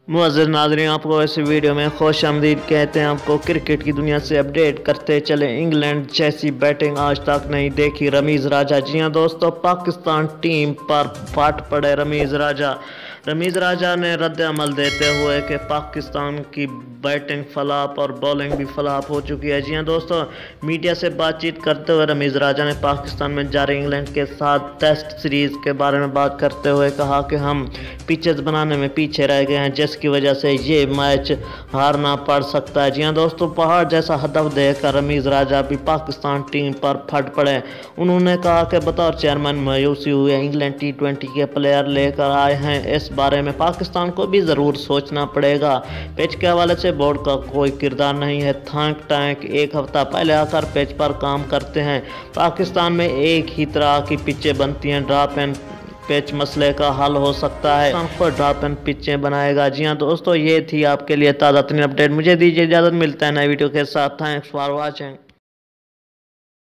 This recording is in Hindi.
मुअज़्ज़िज़ नाज़रीन, आपको इस वीडियो में खुश आमदीद कहते हैं। आपको क्रिकेट की दुनिया से अपडेट करते चले। इंग्लैंड जैसी बैटिंग आज तक नहीं देखी रमीज़ राजा। जी हाँ दोस्तों, पाकिस्तान टीम पर फट पड़े रमीज़ राजा। रमीज़ राजा ने रद्द अमल देते हुए कि पाकिस्तान की बैटिंग फ्लॉप और बॉलिंग भी फ्लॉप हो चुकी है। जी हाँ दोस्तों, मीडिया से बातचीत करते हुए रमीज़ राजा ने पाकिस्तान में जारी इंग्लैंड के साथ टेस्ट सीरीज़ के बारे में बात करते हुए कहा कि हम पिचेस बनाने में पीछे रह गए हैं, जिसकी वजह से ये मैच हारना पड़ सकता है। जी हाँ दोस्तों, पहाड़ जैसा हदफ देकर रमीज़ राजा भी पाकिस्तान टीम पर फट पड़े। उन्होंने कहा कि बतौर चेयरमैन मायूसी हुए इंग्लैंड T20 के प्लेयर लेकर आए हैं, इस बारे में पाकिस्तान को भी ज़रूर सोचना पड़ेगा। पिच के हवाले से बोर्ड का कोई किरदार नहीं है। थिंक टैंक एक हफ्ता पहले आकर पिच पर काम करते हैं। पाकिस्तान में एक ही तरह की पिचें बनती हैं। ड्रॉप एंड पिच मसले का हल हो सकता है। पाकिस्तान ड्रॉप एंड पिचें बनाएगा। जी हाँ दोस्तों, ये थी आपके लिए ताज़ा तरीन अपडेट। मुझे दीजिए इजाज़त, मिलता है नए वीडियो के साथ। Thanks for watching.